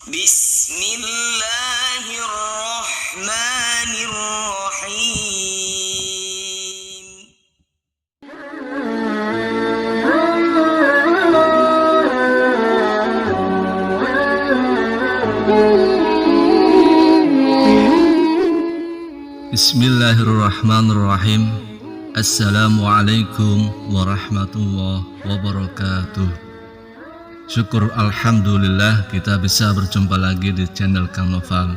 Bismillahirrahmanirrahim. Bismillahirrahmanirrahim. Assalamualaikum warahmatullahi wabarakatuh. Syukur alhamdulillah kita bisa berjumpa lagi di channel Kang Noval.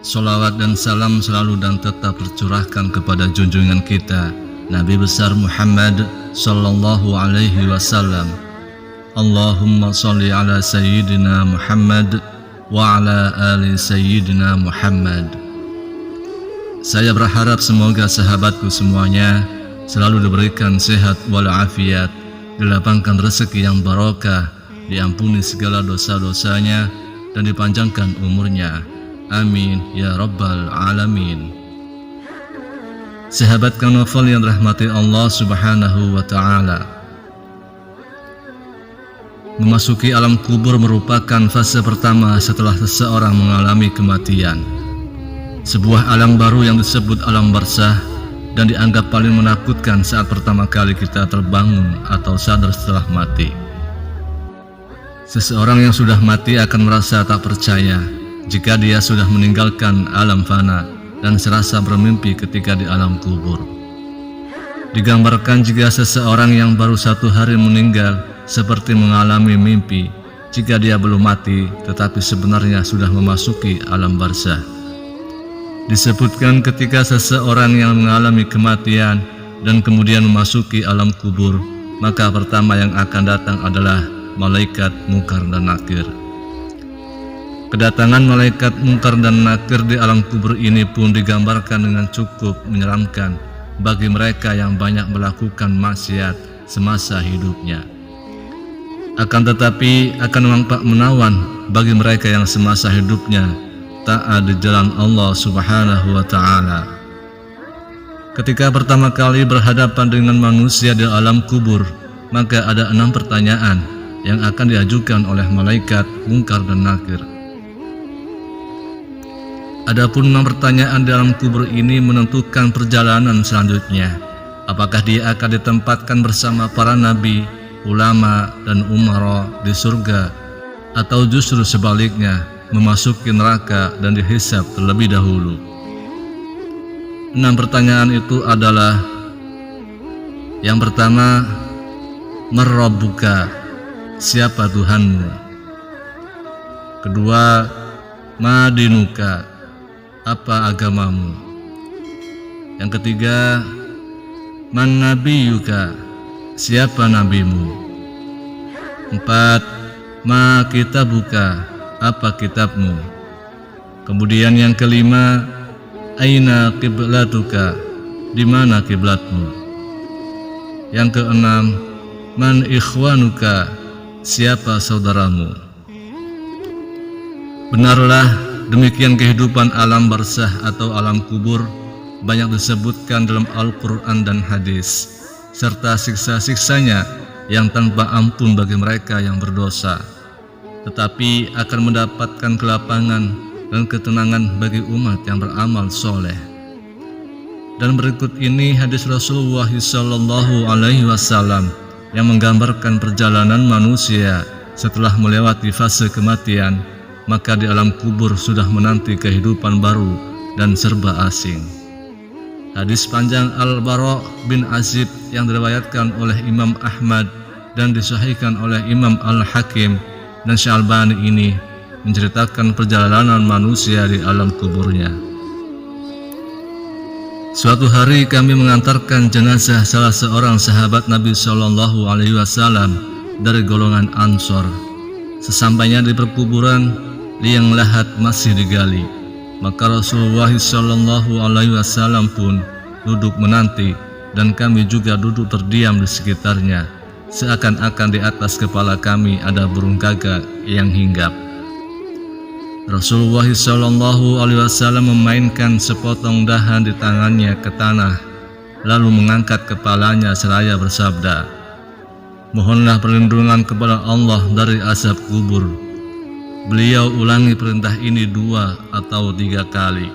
Sholawat dan salam selalu dan tetap tercurahkan kepada junjungan kita Nabi besar Muhammad sallallahu alaihi wasallam. Allahumma sholli ala sayyidina Muhammad wa ala ali sayyidina Muhammad. Saya berharap semoga sahabatku semuanya selalu diberikan sehat walafiat, dilapangkan rezeki yang barokah, diampuni segala dosa-dosanya, dan dipanjangkan umurnya. Amin ya rabbal alamin. Sahabat Kang Noval yang dirahmati Allah subhanahu wa ta'ala, memasuki alam kubur merupakan fase pertama setelah seseorang mengalami kematian. Sebuah alam baru yang disebut alam barzakh dan dianggap paling menakutkan saat pertama kali kita terbangun atau sadar setelah mati. Seseorang yang sudah mati akan merasa tak percaya jika dia sudah meninggalkan alam fana dan serasa bermimpi ketika di alam kubur. Digambarkan jika seseorang yang baru 1 hari meninggal seperti mengalami mimpi jika dia belum mati tetapi sebenarnya sudah memasuki alam barzakh. Disebutkan ketika seseorang yang mengalami kematian dan kemudian memasuki alam kubur, maka pertama yang akan datang adalah malaikat Munkar dan Nakir. Kedatangan malaikat Munkar dan Nakir di alam kubur ini pun digambarkan dengan cukup menyeramkan bagi mereka yang banyak melakukan maksiat semasa hidupnya. Akan tetapi akan nampak menawan bagi mereka yang semasa hidupnya taat di jalan Allah subhanahu wa ta'ala. Ketika pertama kali berhadapan dengan manusia di alam kubur, maka ada 6 pertanyaan yang akan diajukan oleh malaikat Munkar dan Nakir. Adapun 6 pertanyaan di alam kubur ini menentukan perjalanan selanjutnya. Apakah dia akan ditempatkan bersama para nabi, ulama, dan umara di surga, atau justru sebaliknya memasuki neraka dan dihisab terlebih dahulu. 6 pertanyaan itu adalah: yang pertama, man rabbuka, siapa Tuhanmu? Kedua, ma dinuka, apa agamamu? Yang ketiga, man nabiyuka, siapa nabimu? 4, ma kitabuka, apa kitabmu? Kemudian yang kelima, aina qiblatuka, di mana kiblatmu? Yang keenam, man ikhwanuka, siapa saudaramu? Benarlah demikian kehidupan alam barzakh atau alam kubur banyak disebutkan dalam Al-Quran dan hadis, serta siksa-siksanya yang tanpa ampun bagi mereka yang berdosa, tetapi akan mendapatkan kelapangan dan ketenangan bagi umat yang beramal soleh. Dan berikut ini hadis Rasulullah sallallahu alaihi wasallam yang menggambarkan perjalanan manusia setelah melewati fase kematian, maka di alam kubur sudah menanti kehidupan baru dan serba asing. Hadis panjang Al-Bara' bin Azib yang diriwayatkan oleh Imam Ahmad dan disahihkan oleh Imam Al-Hakim dan Syalbani ini menceritakan perjalanan manusia di alam kuburnya. Suatu hari kami mengantarkan jenazah salah seorang sahabat Nabi Shallallahu Alaihi Wasallam dari golongan Ansor. Sesampainya di perkuburan, liang lahat masih digali, maka Rasulullah Shallallahu Alaihi Wasallam pun duduk menanti dan kami juga duduk terdiam di sekitarnya, seakan-akan di atas kepala kami ada burung gagak yang hinggap. Rasulullah sallallahu alaihi wasallam memainkan sepotong dahan di tangannya ke tanah, lalu mengangkat kepalanya seraya bersabda, "Mohonlah perlindungan kepada Allah dari azab kubur." Beliau ulangi perintah ini 2 atau 3 kali.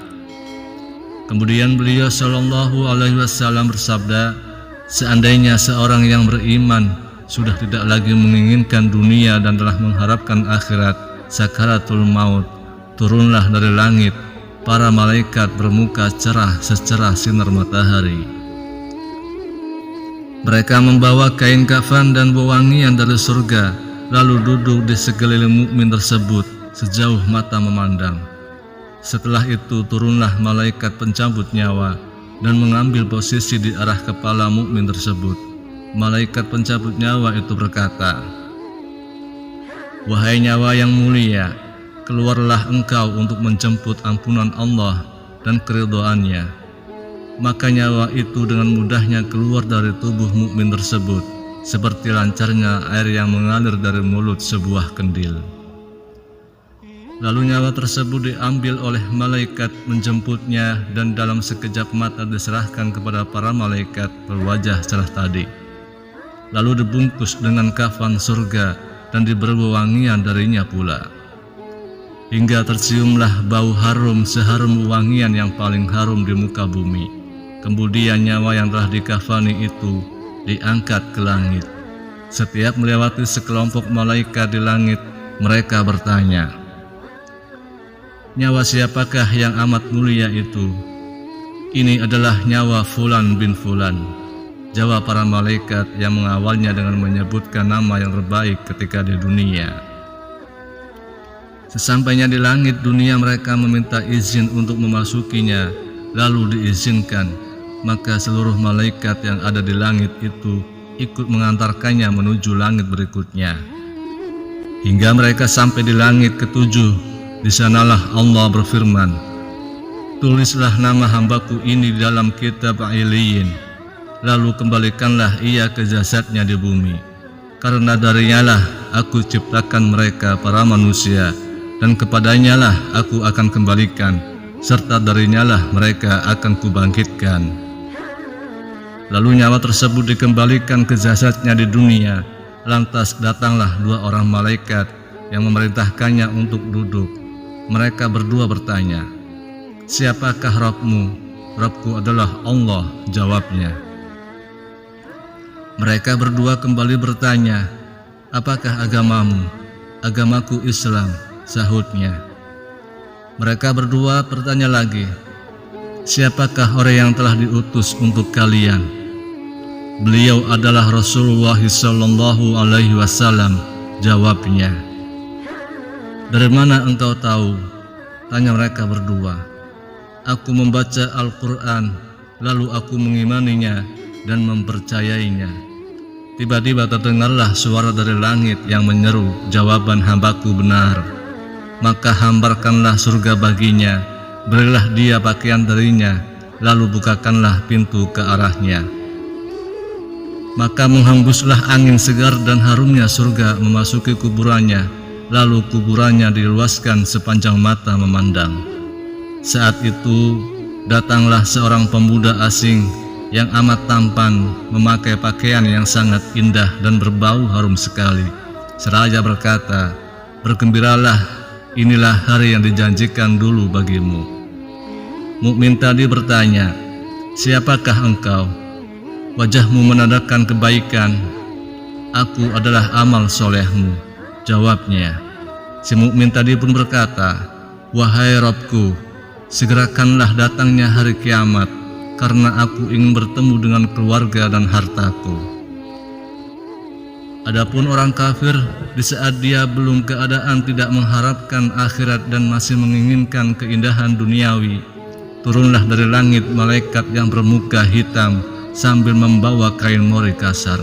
Kemudian beliau Shallallahu Alaihi Wasallam bersabda, seandainya seorang yang beriman sudah tidak lagi menginginkan dunia dan telah mengharapkan akhirat, sakaratul maut, turunlah dari langit para malaikat bermuka cerah secerah sinar matahari. Mereka membawa kain kafan dan wewangian dari surga, lalu duduk di sekeliling mukmin tersebut sejauh mata memandang. Setelah itu turunlah malaikat pencabut nyawa dan mengambil posisi di arah kepala mukmin tersebut. Malaikat pencabut nyawa itu berkata, "Wahai nyawa yang mulia, keluarlah engkau untuk menjemput ampunan Allah dan keridhaannya." Maka nyawa itu dengan mudahnya keluar dari tubuh mukmin tersebut, seperti lancarnya air yang mengalir dari mulut sebuah kendil. Lalu nyawa tersebut diambil oleh malaikat menjemputnya dan dalam sekejap mata diserahkan kepada para malaikat berwajah cerah tadi. Lalu dibungkus dengan kafan surga dan diberi wewangian darinya pula. Hingga terciumlah bau harum seharum wewangian yang paling harum di muka bumi. Kemudian nyawa yang telah dikafani itu diangkat ke langit. Setiap melewati sekelompok malaikat di langit, mereka bertanya, "Nyawa siapakah yang amat mulia itu?" "Ini adalah nyawa Fulan bin Fulan," jawab para malaikat yang mengawalnya dengan menyebutkan nama yang terbaik ketika di dunia. Sesampainya di langit dunia, mereka meminta izin untuk memasukinya, lalu diizinkan. Maka seluruh malaikat yang ada di langit itu ikut mengantarkannya menuju langit berikutnya. Hingga mereka sampai di langit ketujuh, di sanalah Allah berfirman, "Tulislah nama hambaku ini di dalam kitab Iliyin, lalu kembalikanlah ia ke jasadnya di bumi. Karena darinya lah aku ciptakan mereka para manusia, dan kepadanya lah aku akan kembalikan, serta darinya lah mereka akan kubangkitkan." Lalu nyawa tersebut dikembalikan ke jasadnya di dunia. Lantas datanglah 2 orang malaikat yang memerintahkannya untuk duduk. Mereka berdua bertanya, "Siapakah Rabbmu?" "Rabbku adalah Allah," jawabnya. Mereka berdua kembali bertanya, "Apakah agamamu?" "Agamaku Islam," sahutnya. Mereka berdua bertanya lagi, "Siapakah orang yang telah diutus untuk kalian?" "Beliau adalah Rasulullah Sallallahu Alaihi Wasallam," jawabnya. "Dari mana engkau tahu?" tanya mereka berdua. "Aku membaca Al-Quran, lalu aku mengimaninya dan mempercayainya." Tiba-tiba terdengarlah suara dari langit yang menyeru, "Jawaban hambaku benar." Maka hamparkanlah surga baginya, berilah dia pakaian darinya, lalu bukakanlah pintu ke arahnya. Maka menghembuslah angin segar dan harumnya surga memasuki kuburannya, lalu kuburannya diluaskan sepanjang mata memandang. Saat itu datanglah seorang pemuda asing yang amat tampan, memakai pakaian yang sangat indah dan berbau harum sekali, seraya berkata, "Bergembiralah, inilah hari yang dijanjikan dulu bagimu." Mukmin tadi bertanya, "Siapakah engkau?" "Wajahmu menandakan kebaikan." "Aku adalah amal solehmu," jawabnya. Si mukmin tadi pun berkata, "Wahai Rabbku, segerakanlah datangnya hari kiamat, karena aku ingin bertemu dengan keluarga dan hartaku." Adapun orang kafir, di saat dia belum keadaan tidak mengharapkan akhirat dan masih menginginkan keindahan duniawi, turunlah dari langit malaikat yang bermuka hitam sambil membawa kain mori kasar.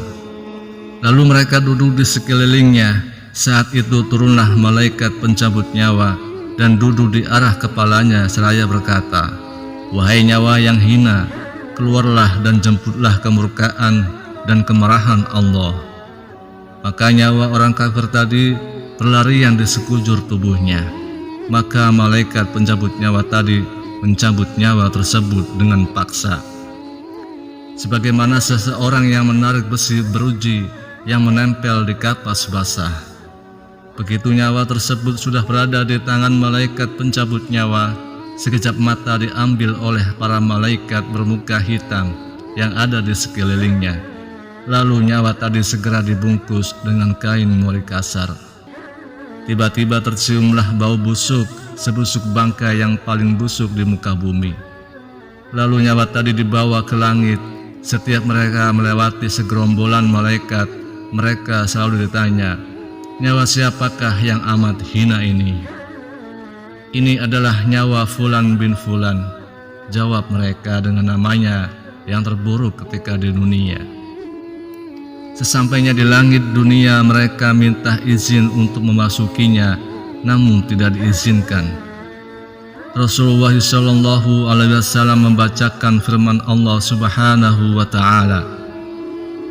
Lalu mereka duduk di sekelilingnya. Saat itu turunlah malaikat pencabut nyawa dan duduk di arah kepalanya seraya berkata, "Wahai nyawa yang hina, keluarlah dan jemputlah kemurkaan dan kemarahan Allah." Maka nyawa orang kafir tadi berlarian di sekujur tubuhnya. Maka malaikat pencabut nyawa tadi mencabut nyawa tersebut dengan paksa, sebagaimana seseorang yang menarik besi beruji yang menempel di kapas basah. Begitu nyawa tersebut sudah berada di tangan malaikat pencabut nyawa, sekejap mata diambil oleh para malaikat bermuka hitam yang ada di sekelilingnya. Lalu nyawa tadi segera dibungkus dengan kain mori kasar. Tiba-tiba terciumlah bau busuk, sebusuk bangkai yang paling busuk di muka bumi. Lalu nyawa tadi dibawa ke langit. Setiap mereka melewati segerombolan malaikat, mereka selalu ditanya, "Nyawa siapakah yang amat hina ini?" "Ini adalah nyawa Fulan bin Fulan," jawab mereka dengan namanya yang terburuk ketika di dunia. Sesampainya di langit dunia, mereka minta izin untuk memasukinya, namun tidak diizinkan. Rasulullah SAW membacakan firman Allah Subhanahu wa Ta'ala,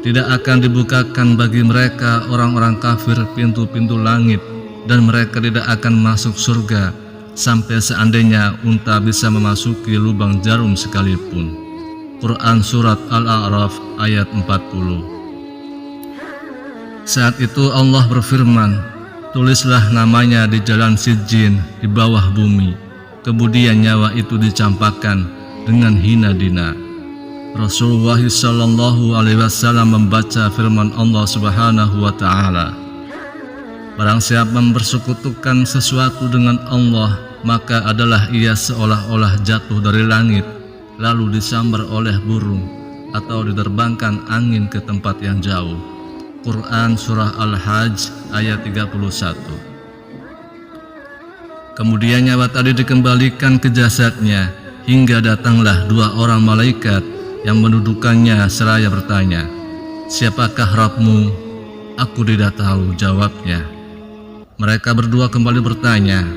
"Tidak akan dibukakan bagi mereka orang-orang kafir pintu-pintu langit, dan mereka tidak akan masuk surga sampai seandainya unta bisa memasuki lubang jarum sekalipun." Quran Surat Al-A'raf ayat 40. Saat itu Allah berfirman, "Tulislah namanya di jalan Sijjin di bawah bumi." Kemudian nyawa itu dicampakkan dengan hina dina. Rasulullah SAW membaca firman Allah Subhanahu wa Ta'ala, "Barang siapa mempersekutukan sesuatu dengan Allah, maka adalah ia seolah-olah jatuh dari langit, lalu disambar oleh burung, atau diterbangkan angin ke tempat yang jauh." Quran Surah Al-Hajj ayat 31. Kemudian nyawa tadi dikembalikan ke jasadnya, hingga datanglah dua orang malaikat yang mendudukannya seraya bertanya, "Siapakah Rabbmu?" "Aku tidak tahu," jawabnya. Mereka berdua kembali bertanya,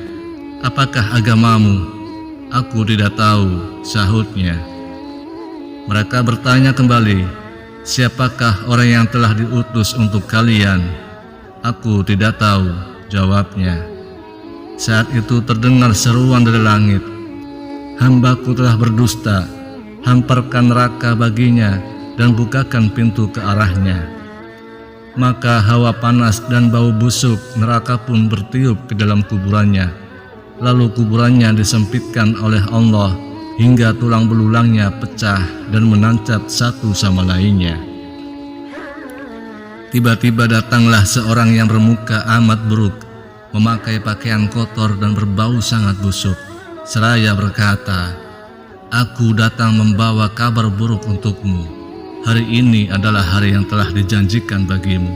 "Apakah agamamu?" "Aku tidak tahu," sahutnya. Mereka bertanya kembali, "Siapakah orang yang telah diutus untuk kalian?" "Aku tidak tahu," jawabnya. Saat itu terdengar seruan dari langit, "Hambaku telah berdusta, hamparkan neraka baginya dan bukakan pintu ke arahnya." Maka hawa panas dan bau busuk neraka pun bertiup ke dalam kuburannya. Lalu kuburannya disempitkan oleh Allah hingga tulang belulangnya pecah dan menancap satu sama lainnya. Tiba-tiba datanglah seorang yang bermuka amat buruk, memakai pakaian kotor dan berbau sangat busuk, seraya berkata, "Aku datang membawa kabar buruk untukmu. Hari ini adalah hari yang telah dijanjikan bagimu."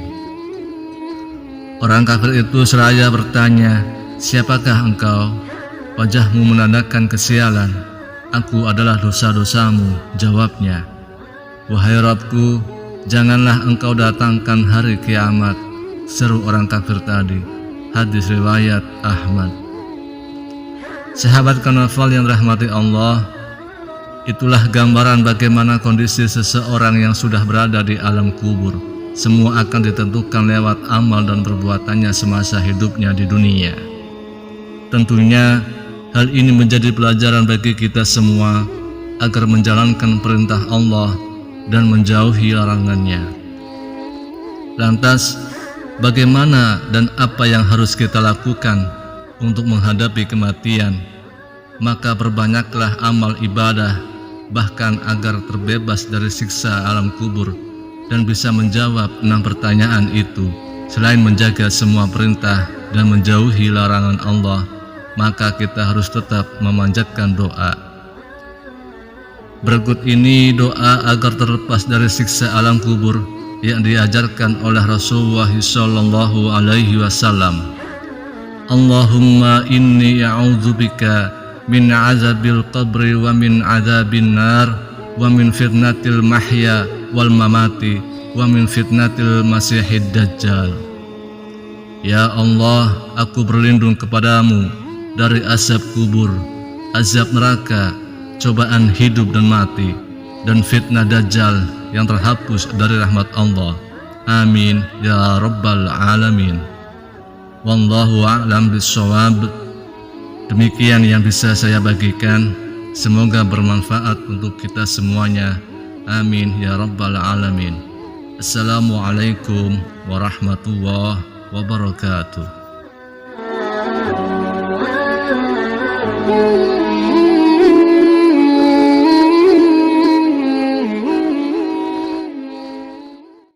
Orang kafir itu seraya bertanya, "Siapakah engkau?" "Wajahmu menandakan kesialan." "Aku adalah dosa-dosamu," jawabnya. "Wahai Rabbku, janganlah engkau datangkan hari kiamat," seru orang kafir tadi. Hadis riwayat Ahmad. Sahabat Kanafal yang rahmati Allah, itulah gambaran bagaimana kondisi seseorang yang sudah berada di alam kubur. Semua akan ditentukan lewat amal dan perbuatannya semasa hidupnya di dunia. Tentunya hal ini menjadi pelajaran bagi kita semua agar menjalankan perintah Allah dan menjauhi larangannya. Lantas, bagaimana dan apa yang harus kita lakukan untuk menghadapi kematian? Maka perbanyaklah amal ibadah, bahkan agar terbebas dari siksa alam kubur dan bisa menjawab 6 pertanyaan itu. Selain menjaga semua perintah dan menjauhi larangan Allah, maka kita harus tetap memanjatkan doa. Berikut ini doa agar terlepas dari siksa alam kubur yang diajarkan oleh Rasulullah SAW. Allahumma inni a'udzubika min azabil qabri wa min azabin nar wa min fitnatil mahya wal mamati wa min fitnatil masihid dajjal. Ya Allah, aku berlindung kepadamu dari azab kubur, azab neraka, cobaan hidup dan mati, dan fitnah dajjal yang terhapus dari rahmat Allah. Amin ya rabbal alamin. Wallahu a'lam bishawab. Demikian yang bisa saya bagikan, semoga bermanfaat untuk kita semuanya. Amin ya rabbal alamin. Assalamualaikum warahmatullahi wabarakatuh. Thank you.